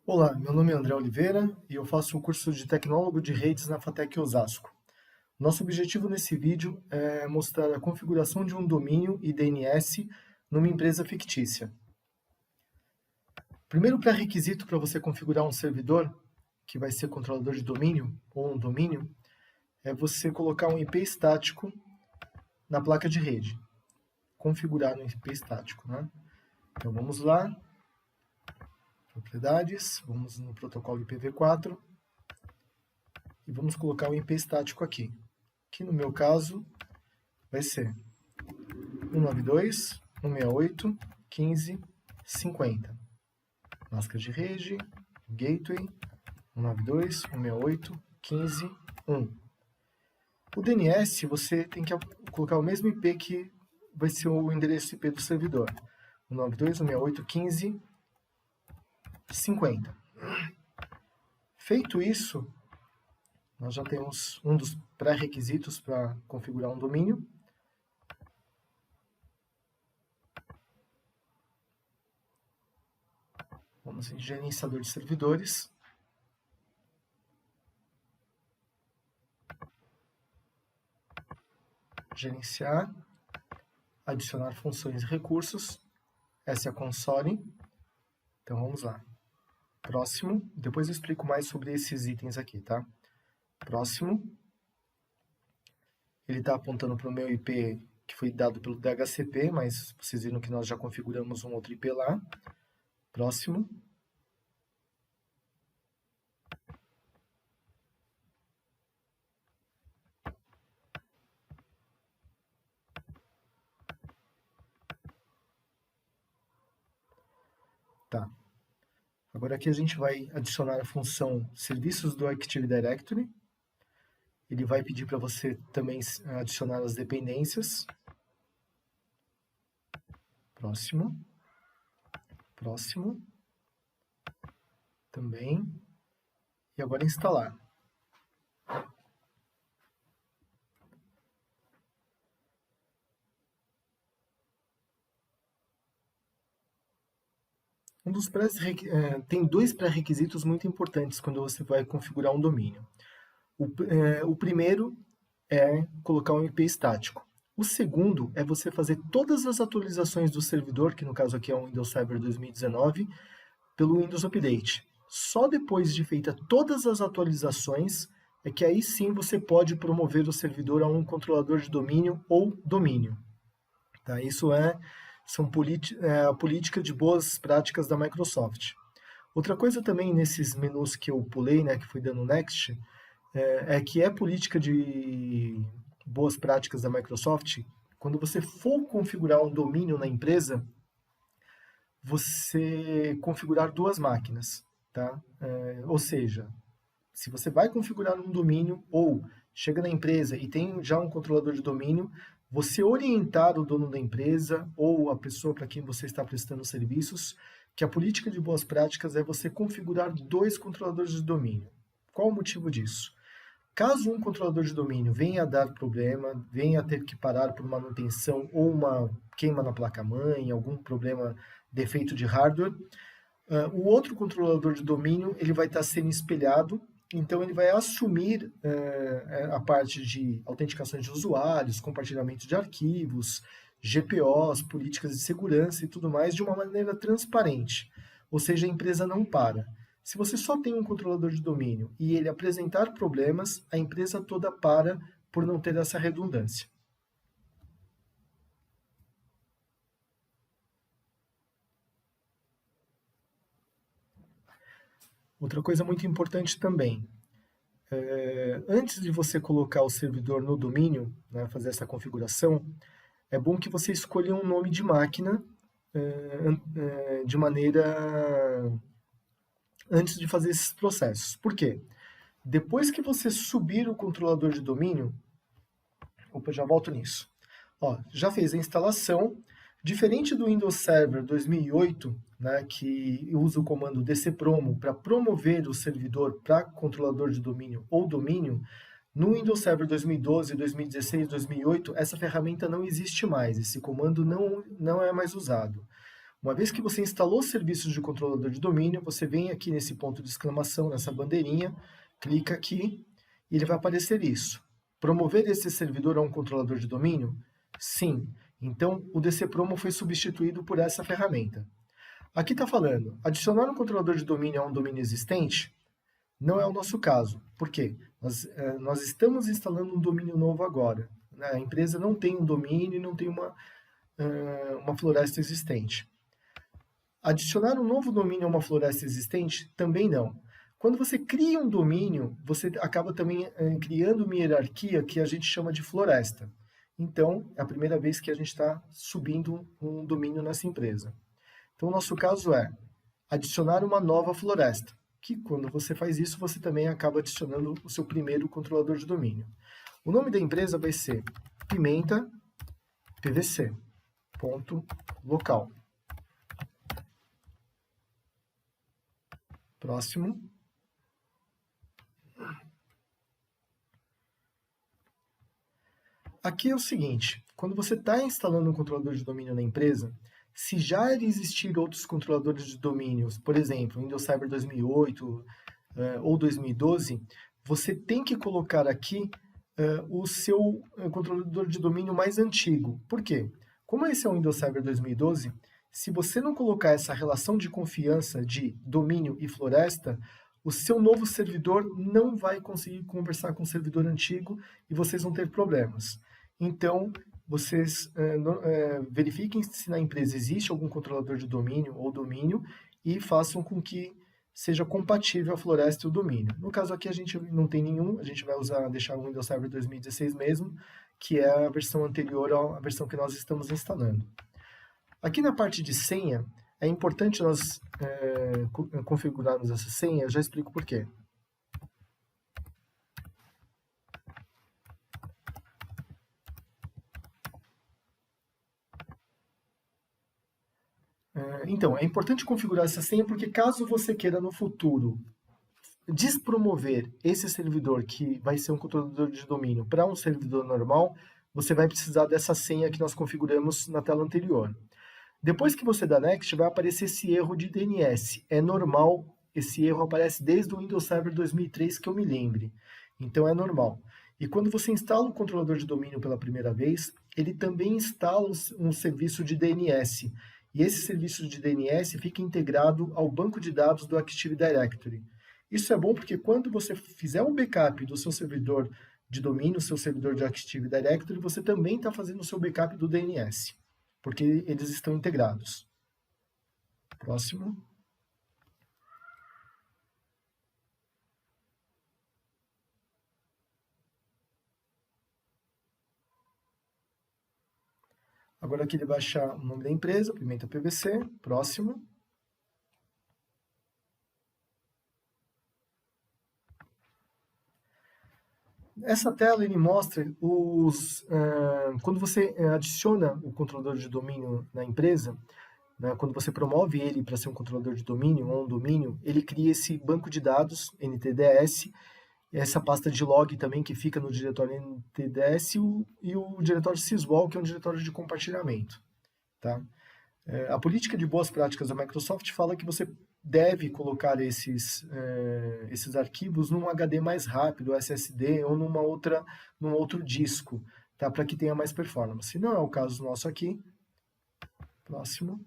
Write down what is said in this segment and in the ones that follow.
Olá, meu nome é André Oliveira e eu faço o curso de Tecnólogo de Redes na FATEC Osasco. Nosso objetivo nesse vídeo é mostrar a configuração de um domínio e DNS numa empresa fictícia. Primeiro pré-requisito para você configurar um servidor, que vai ser controlador de domínio ou um domínio, é você colocar um IP estático na placa de rede. Configurar um IP estático, né? Então vamos lá, propriedades, vamos no protocolo IPv4 e vamos colocar o IP estático aqui, que no meu caso vai ser 192.168.15.50. Máscara de rede, gateway, 192.168.15.1. O DNS, você tem que colocar o mesmo IP que vai ser o endereço IP do servidor, 192.168.15.50. Feito isso, nós já temos um dos pré-requisitos para configurar um domínio. Vamos em gerenciador de servidores. Gerenciar, adicionar funções e recursos. Essa é a console. Então vamos lá. Próximo. Depois eu explico mais sobre esses itens aqui, tá? Próximo. Ele está apontando para o meu IP que foi dado pelo DHCP, mas vocês viram que nós já configuramos um outro IP lá. Próximo. Tá. Agora aqui a gente vai adicionar a função serviços do Active Directory. Ele vai pedir para você também adicionar as dependências. Próximo. Próximo. Também. E agora instalar. Tem dois pré-requisitos muito importantes quando você vai configurar um domínio. O primeiro é colocar um IP estático. O segundo é você fazer todas as atualizações do servidor, que no caso aqui é o Windows Server 2019, pelo Windows Update. Só depois de feita todas as atualizações é que aí sim você pode promover o servidor a um controlador de domínio ou domínio. Tá? Isso é a política de boas práticas da Microsoft. Outra coisa também nesses menus que eu pulei, né, que fui dando next, é que é política de boas práticas da Microsoft, quando você for configurar um domínio na empresa, você configurar duas máquinas, tá? Ou seja, se você vai configurar um domínio ou chega na empresa e tem já um controlador de domínio, você orientar o dono da empresa ou a pessoa para quem você está prestando serviços que a política de boas práticas é você configurar dois controladores de domínio. Qual o motivo disso? Caso um controlador de domínio venha a dar problema, venha a ter que parar por manutenção ou uma queima na placa-mãe, algum problema, defeito de hardware, o outro controlador de domínio ele vai estar sendo espelhado, então ele vai assumir a parte de autenticações de usuários, compartilhamento de arquivos, GPOs, políticas de segurança e tudo mais de uma maneira transparente. Ou seja, a empresa não para. Se você só tem um controlador de domínio e ele apresentar problemas, a empresa toda para por não ter essa redundância. Outra coisa muito importante também, antes de você colocar o servidor no domínio, né, fazer essa configuração, é bom que você escolha um nome de máquina de maneira antes de fazer esses processos. Por quê? Depois que você subir o controlador de domínio, já volto nisso. Ó, já fez a instalação. Diferente do Windows Server 2008, né, que usa o comando dcpromo para promover o servidor para controlador de domínio ou domínio, no Windows Server 2012, 2016, 2008, essa ferramenta não existe mais, esse comando não é mais usado. Uma vez que você instalou serviços de controlador de domínio, você vem aqui nesse ponto de exclamação, nessa bandeirinha, clica aqui e ele vai aparecer isso. Promover esse servidor a um controlador de domínio? Sim. Então, o DC Promo foi substituído por essa ferramenta. Aqui está falando, adicionar um controlador de domínio a um domínio existente? Não é o nosso caso. Por quê? Nós estamos instalando um domínio novo agora. A empresa não tem um domínio e não tem uma floresta existente. Adicionar um novo domínio a uma floresta existente? Também não. Quando você cria um domínio, você acaba também criando uma hierarquia que a gente chama de floresta. Então, é a primeira vez que a gente está subindo um domínio nessa empresa. Então, o nosso caso é adicionar uma nova floresta, que quando você faz isso, você também acaba adicionando o seu primeiro controlador de domínio. O nome da empresa vai ser Pimenta PVC, ponto local. Próximo. Aqui é o seguinte, quando você está instalando um controlador de domínio na empresa, se já existir outros controladores de domínios, por exemplo, Windows Server 2008 ou 2012, você tem que colocar aqui o seu controlador de domínio mais antigo. Por quê? Como esse é o Windows Server 2012, se você não colocar essa relação de confiança de domínio e floresta, o seu novo servidor não vai conseguir conversar com o servidor antigo e vocês vão ter problemas. Então, vocês verifiquem se na empresa existe algum controlador de domínio ou domínio e façam com que seja compatível a floresta e o domínio. No caso aqui a gente não tem nenhum, a gente vai deixar o Windows Server 2016 mesmo, que é a versão anterior à versão que nós estamos instalando. Aqui na parte de senha, é importante nós configurarmos essa senha, eu já explico por quê. Então, é importante configurar essa senha porque caso você queira no futuro despromover esse servidor que vai ser um controlador de domínio para um servidor normal, você vai precisar dessa senha que nós configuramos na tela anterior. Depois que você dá Next, vai aparecer esse erro de DNS. É normal, esse erro aparece desde o Windows Server 2003 que eu me lembre. Então é normal. E quando você instala o controlador de domínio pela primeira vez, ele também instala um serviço de DNS. E esse serviço de DNS fica integrado ao banco de dados do Active Directory. Isso é bom porque quando você fizer um backup do seu servidor de domínio, seu servidor de Active Directory, você também está fazendo o seu backup do DNS, porque eles estão integrados. Próximo. Agora aqui ele vai achar o nome da empresa, Pimenta PVC. Próximo. Essa tela ele mostra quando você adiciona o controlador de domínio na empresa, né, quando você promove ele para ser um controlador de domínio ou um domínio, ele cria esse banco de dados NTDS, essa pasta de log também que fica no diretório NTDS e o diretório syswall, que é um diretório de compartilhamento. Tá? A política de boas práticas da Microsoft fala que você deve colocar esses arquivos num HD mais rápido, SSD, ou num outro disco, tá? Para que tenha mais performance. Não é o caso nosso aqui. Próximo.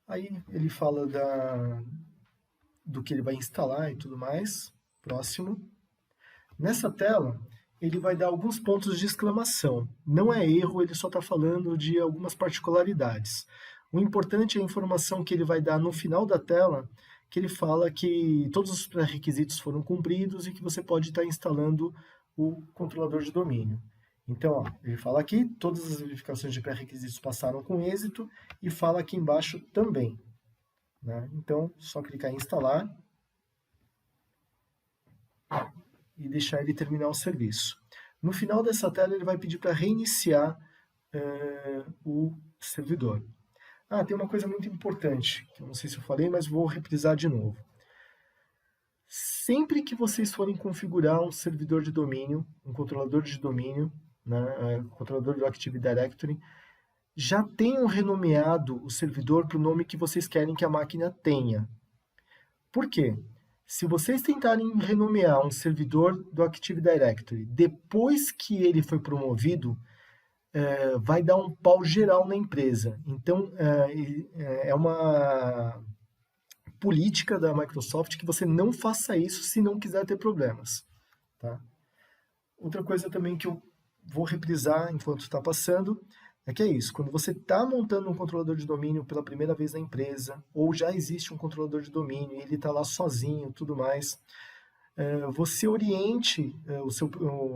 Aí ele fala do que ele vai instalar e tudo mais. Próximo. Nessa tela, ele vai dar alguns pontos de exclamação. Não é erro, ele só está falando de algumas particularidades. O importante é a informação que ele vai dar no final da tela, que ele fala que todos os pré-requisitos foram cumpridos e que você pode estar instalando o controlador de domínio. Então, ó, ele fala aqui, todas as verificações de pré-requisitos passaram com êxito e fala aqui embaixo também. Né? Então, só clicar em instalar e deixar ele terminar o serviço. No final dessa tela, ele vai pedir para reiniciar o servidor. Tem uma coisa muito importante, que eu não sei se eu falei, mas vou reprisar de novo. Sempre que vocês forem configurar um servidor de domínio, um controlador de domínio, né, controlador do Active Directory, já tenham renomeado o servidor para o nome que vocês querem que a máquina tenha. Por quê? Se vocês tentarem renomear um servidor do Active Directory depois que ele foi promovido, vai dar um pau geral na empresa. Então, é uma política da Microsoft que você não faça isso se não quiser ter problemas. Tá? Outra coisa também que eu vou reprisar enquanto está passando é que é isso. Quando você está montando um controlador de domínio pela primeira vez na empresa, ou já existe um controlador de domínio e ele está lá sozinho, tudo mais, você oriente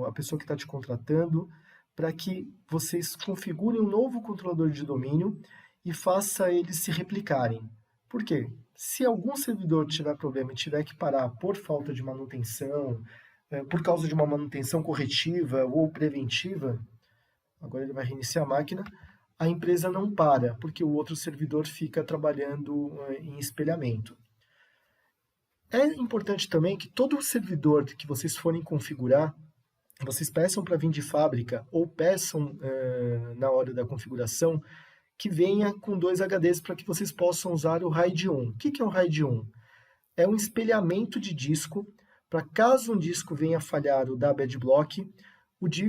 a pessoa que está te contratando para que vocês configurem um novo controlador de domínio e faça eles se replicarem. Por quê? Se algum servidor tiver problema e tiver que parar por falta de manutenção, por causa de uma manutenção corretiva ou preventiva, agora ele vai reiniciar a máquina, a empresa não para, porque o outro servidor fica trabalhando em espelhamento. É importante também que todo servidor que vocês forem configurar, vocês peçam para vir de fábrica ou peçam na hora da configuração que venha com 2 HDs para que vocês possam usar o RAID 1. O que é o RAID 1? É um espelhamento de disco para caso um disco venha falhar ou dar bad block,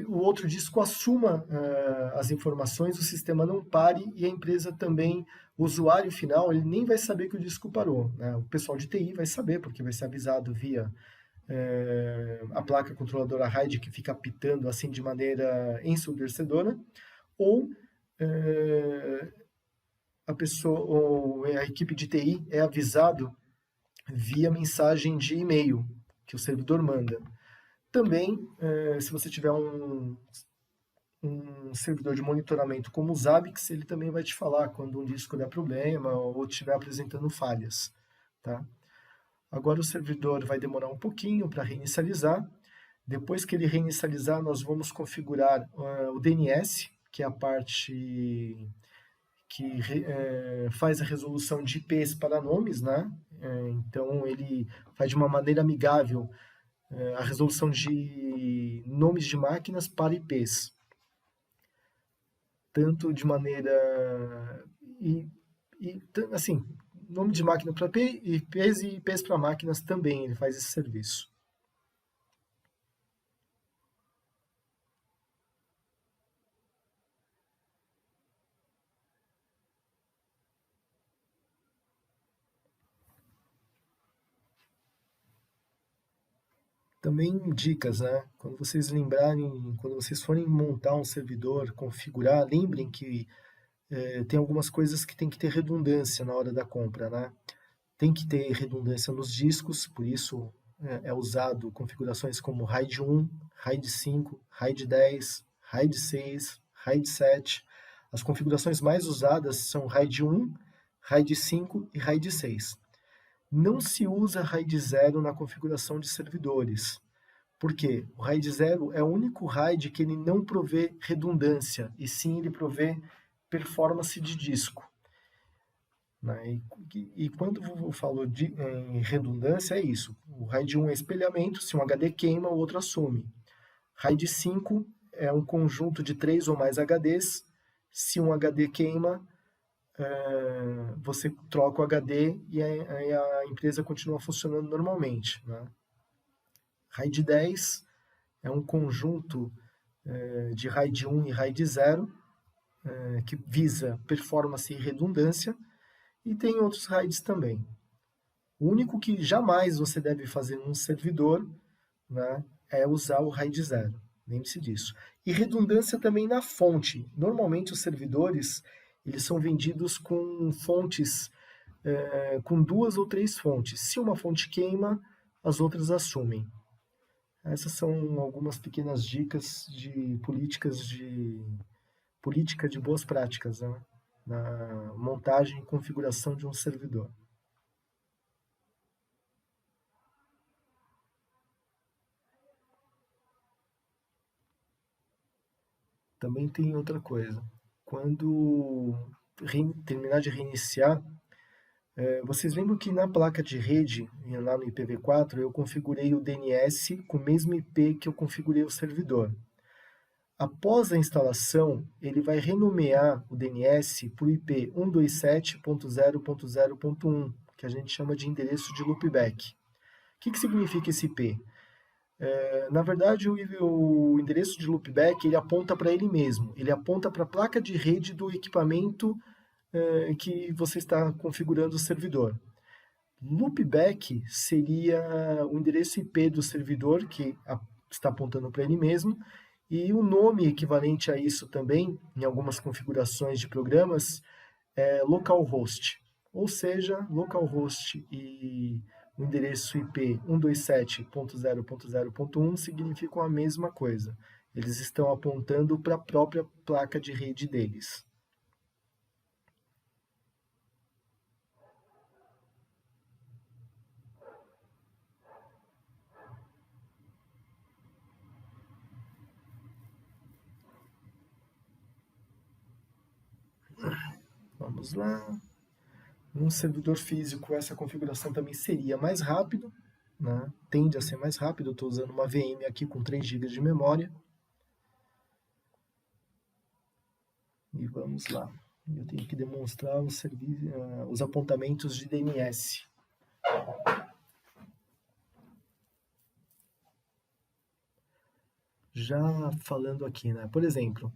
o outro disco assuma as informações, o sistema não pare e a empresa também, o usuário final, ele nem vai saber que o disco parou. Né? O pessoal de TI vai saber, porque vai ser avisado via a placa controladora RAID que fica apitando assim de maneira ensurdecedora, ou a pessoa ou a equipe de TI é avisado via mensagem de e-mail que o servidor manda. Também, se você tiver um servidor de monitoramento como o Zabbix, ele também vai te falar quando um disco der problema ou estiver apresentando falhas. Tá? Agora o servidor vai demorar um pouquinho para reinicializar. Depois que ele reinicializar, nós vamos configurar o DNS, que é a parte que faz a resolução de IPs para nomes, né? Então ele faz de uma maneira amigável a resolução de nomes de máquinas para IPs. Tanto de maneira... assim, nome de máquina para IPs e IPs para máquinas também, ele faz esse serviço. Também dicas, né? Quando vocês lembrarem, quando vocês forem montar um servidor, configurar, lembrem que tem algumas coisas que tem que ter redundância na hora da compra, né? Tem que ter redundância nos discos, por isso é usado configurações como RAID 1, RAID 5, RAID 10, RAID 6, RAID 7. As configurações mais usadas são RAID 1, RAID 5 e RAID 6. Não se usa RAID 0 na configuração de servidores. Por quê? O RAID 0 é o único RAID que ele não provê redundância, e sim ele provê performance de disco. Né? E quando eu falo em redundância, é isso. O RAID 1 é espelhamento, se um HD queima, o outro assume. RAID 5 é um conjunto de 3 ou mais HDs. Se um HD queima, você troca o HD e a empresa continua funcionando normalmente. Né? RAID 10 é um conjunto de RAID 1 e RAID 0, que visa performance e redundância, e tem outros RAIDs também. O único que jamais você deve fazer num servidor, né, é usar o RAID 0. Lembre-se disso. E redundância também na fonte. Normalmente os servidores eles são vendidos com fontes, com 2 ou 3 fontes. Se uma fonte queima, as outras assumem. Essas são algumas pequenas dicas de política de boas práticas, né? Na montagem e configuração de um servidor. Também tem outra coisa. Quando terminar de reiniciar, vocês lembram que na placa de rede, lá no IPv4, eu configurei o DNS com o mesmo IP que eu configurei o servidor. Após a instalação, ele vai renomear o DNS por IP 127.0.0.1, que a gente chama de endereço de loopback. O que significa esse IP? Na verdade, o endereço de loopback ele aponta para ele mesmo, ele aponta para a placa de rede do equipamento que você está configurando o servidor. Loopback seria o endereço IP do servidor, que está apontando para ele mesmo, e o nome equivalente a isso também, em algumas configurações de programas, é localhost. Ou seja, localhost e o endereço IP 127.0.0.1 significam a mesma coisa. Eles estão apontando para a própria placa de rede deles. Vamos lá. Num servidor físico, essa configuração também seria mais rápido, né? Tende a ser mais rápido. Eu estou usando uma VM aqui com 3 GB de memória. E vamos lá. Eu tenho que demonstrar os apontamentos de DNS. Já falando aqui, né? Por exemplo,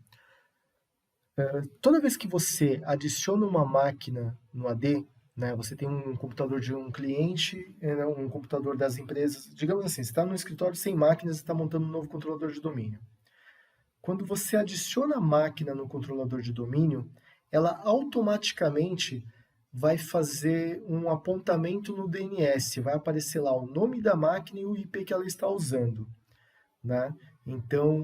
toda vez que você adiciona uma máquina no AD, né, você tem um computador de um cliente, um computador das empresas, digamos assim, você está no escritório sem máquinas e está montando um novo controlador de domínio. Quando você adiciona a máquina no controlador de domínio, ela automaticamente vai fazer um apontamento no DNS, vai aparecer lá o nome da máquina e o IP que ela está usando, né? Então,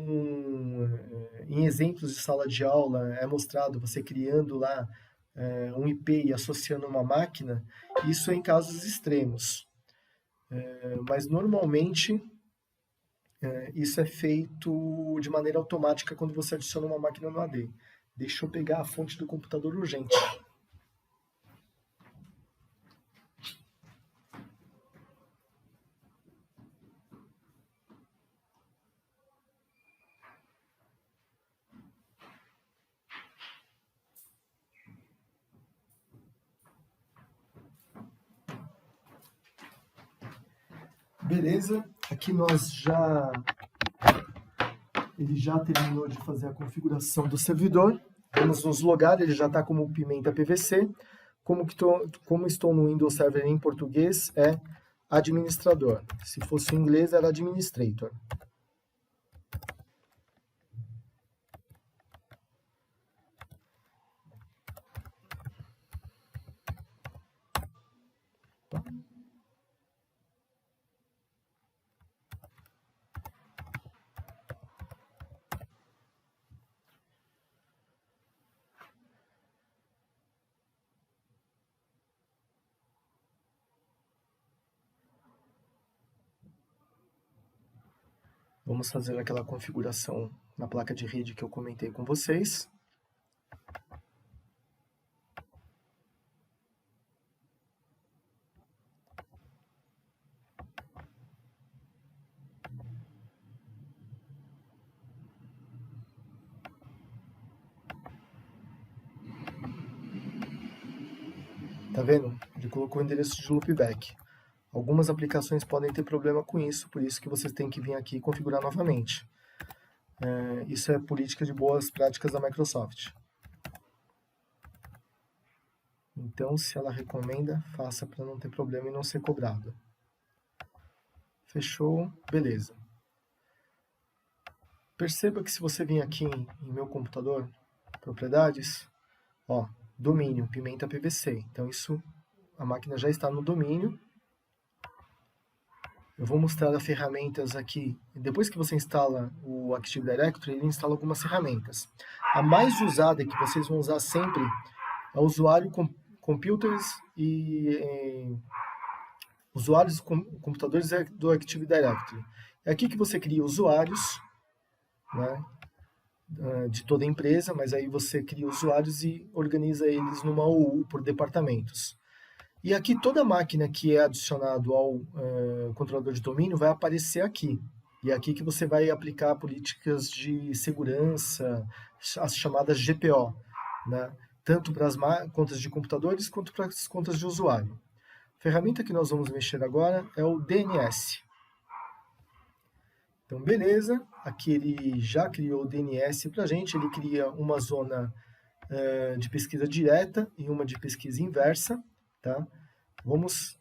em exemplos de sala de aula, é mostrado você criando lá um IP e associando uma máquina, isso é em casos extremos. Mas, normalmente, isso é feito de maneira automática quando você adiciona uma máquina no AD. Deixa eu pegar a fonte do computador urgente. Beleza, aqui ele já terminou de fazer a configuração do servidor. Vamos nos logar, ele já está como Pimenta PVC. Como estou no Windows Server em português, é administrador. Se fosse em inglês, era administrator. Vamos fazer aquela configuração na placa de rede que eu comentei com vocês. Tá vendo? Ele colocou o endereço de loopback. Algumas aplicações podem ter problema com isso, por isso que vocês têm que vir aqui e configurar novamente. Isso é política de boas práticas da Microsoft. Então, se ela recomenda, faça para não ter problema e não ser cobrado. Fechou? Beleza. Perceba que se você vir aqui em meu computador, propriedades, ó, domínio, Pimenta PVC. Então, a máquina já está no domínio. Eu vou mostrar as ferramentas aqui. Depois que você instala o Active Directory, ele instala algumas ferramentas. A mais usada, que vocês vão usar sempre, é o usuário computers e usuários computadores do Active Directory. É aqui que você cria usuários, né, de toda a empresa, mas aí você cria usuários e organiza eles numa OU por departamentos. E aqui toda máquina que é adicionado ao controlador de domínio vai aparecer aqui. E é aqui que você vai aplicar políticas de segurança, as chamadas GPO, né? Tanto para as contas de computadores quanto para as contas de usuário. A ferramenta que nós vamos mexer agora é o DNS. Então, beleza, aqui ele já criou o DNS para a gente, ele cria uma zona de pesquisa direta e uma de pesquisa inversa, tá? Vamos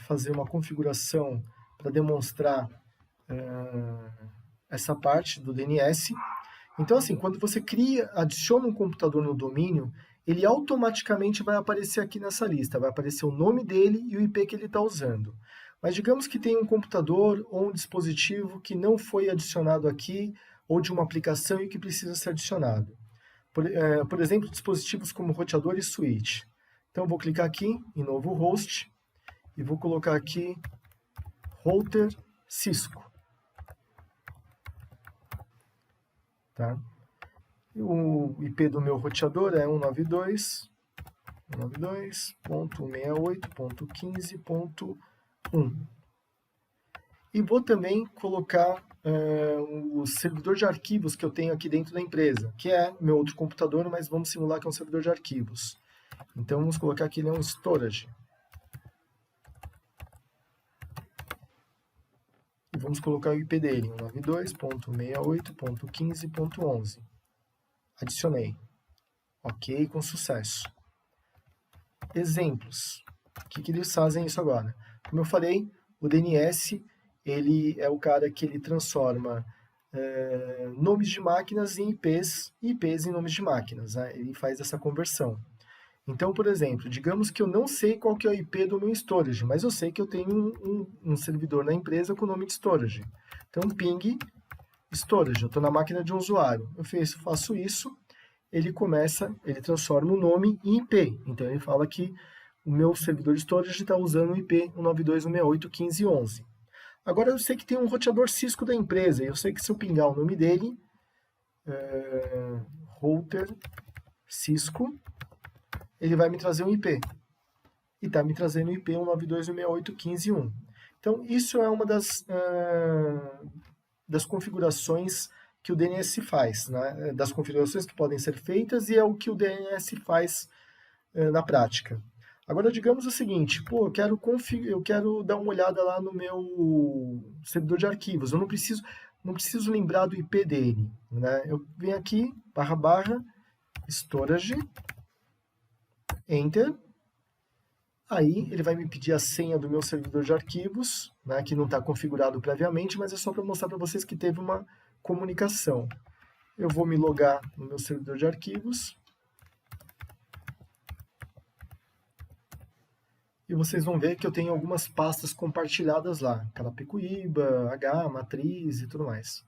fazer uma configuração para demonstrar essa parte do DNS. Então, assim, quando você adiciona um computador no domínio, ele automaticamente vai aparecer aqui nessa lista, vai aparecer o nome dele e o IP que ele está usando. Mas digamos que tem um computador ou um dispositivo que não foi adicionado aqui, ou de uma aplicação e que precisa ser adicionado. Por exemplo, dispositivos como roteador e switch. Então, eu vou clicar aqui em novo host e vou colocar aqui router Cisco. Tá? O IP do meu roteador é 192.168.15.1. E vou também colocar o servidor de arquivos que eu tenho aqui dentro da empresa, que é meu outro computador, mas vamos simular que é um servidor de arquivos. Então, vamos colocar aqui ele é um storage. E vamos colocar o IP dele, 192.168.15.11. Adicionei. Ok, com sucesso. Exemplos. O que eles fazem isso agora? Como eu falei, o DNS ele é o cara que ele transforma nomes de máquinas em IPs e IPs em nomes de máquinas. Né? Ele faz essa conversão. Então, por exemplo, digamos que eu não sei qual que é o IP do meu storage, mas eu sei que eu tenho um servidor na empresa com o nome de storage. Então, ping storage, eu estou na máquina de um usuário. Eu faço isso, ele transforma o nome em IP. Então, ele fala que o meu servidor de storage está usando o IP 192.168.15.11. Agora, eu sei que tem um roteador Cisco da empresa, e eu sei que se eu pingar o nome dele, router Cisco, ele vai me trazer um IP. E está me trazendo o IP 192.168.15.1. Então, isso é uma das configurações que o DNS faz, né? Das configurações que podem ser feitas, e é o que o DNS faz na prática. Agora, digamos o seguinte, pô, eu quero dar uma olhada lá no meu servidor de arquivos, eu não preciso lembrar do IP dele, né? Eu venho aqui, / storage, enter, aí ele vai me pedir a senha do meu servidor de arquivos, né, que não está configurado previamente, mas é só para mostrar para vocês que teve uma comunicação. Eu vou me logar no meu servidor de arquivos, e vocês vão ver que eu tenho algumas pastas compartilhadas lá, Carapicuíba, H, Matriz e tudo mais.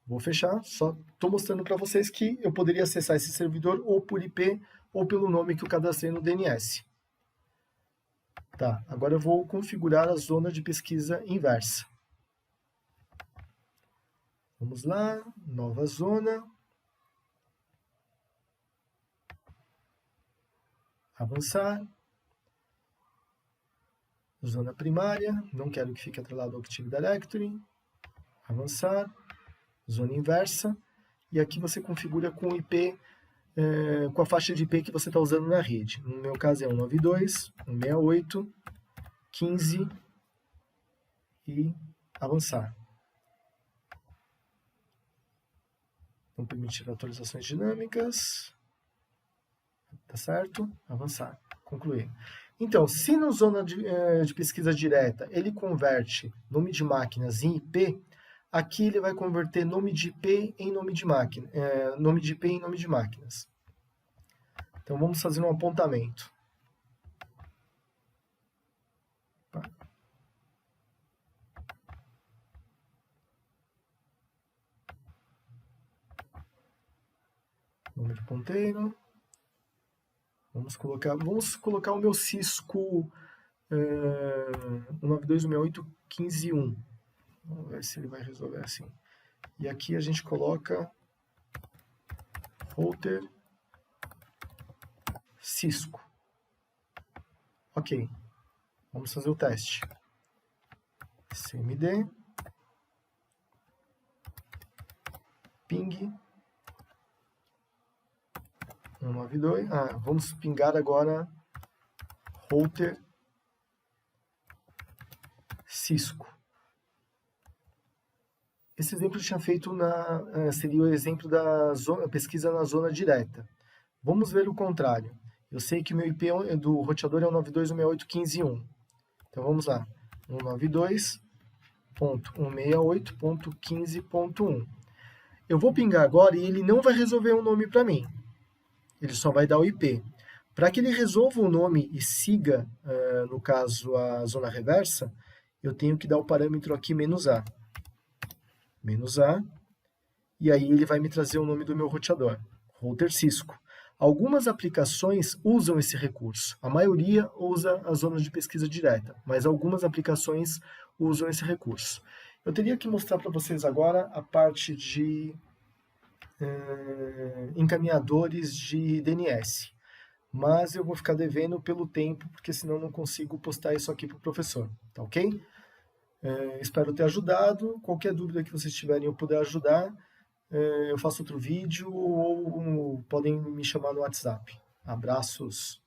Vou fechar, só estou mostrando para vocês que eu poderia acessar esse servidor ou por IP ou pelo nome que eu cadastrei no DNS. Tá, agora eu vou configurar a zona de pesquisa inversa. Vamos lá, nova zona. Avançar. Zona primária, não quero que fique atrelado ao Active Directory. Avançar. Zona inversa. E aqui você configura com o IP, com a faixa de IP que você está usando na rede. No meu caso é 192.168.15 e avançar. Não permitir atualizações dinâmicas. Tá certo? Avançar. Concluir. Então, se na zona de pesquisa direta ele converte nome de máquinas em IP, aqui ele vai converter nome de IP em nome de máquina, nome de IP em nome de máquinas. Então, vamos fazer um apontamento. Nome de ponteiro. Vamos colocar o meu Cisco 192.168.15.1. Vamos ver se ele vai resolver assim. E aqui a gente coloca router Cisco. Ok. Vamos fazer o teste. CMD. 192. Vamos pingar agora router Cisco. Esse exemplo eu tinha feito seria o exemplo da pesquisa na zona direta. Vamos ver o contrário. Eu sei que meu IP do roteador é 192.168.15.1. Então vamos lá. 192.168.15.1. Eu vou pingar agora e ele não vai resolver um nome para mim. Ele só vai dar o IP. Para que ele resolva o nome e siga, no caso, a zona reversa, eu tenho que dar o parâmetro aqui -A. -A, e aí ele vai me trazer o nome do meu roteador, router Cisco. Algumas aplicações usam esse recurso, a maioria usa a zona de pesquisa direta, mas algumas aplicações usam esse recurso. Eu teria que mostrar para vocês agora a parte de encaminhadores de DNS, mas eu vou ficar devendo pelo tempo, porque senão eu não consigo postar isso aqui para o professor, tá ok? Espero ter ajudado. Qualquer dúvida que vocês tiverem eu puder ajudar, eu faço outro vídeo ou podem me chamar no WhatsApp. Abraços!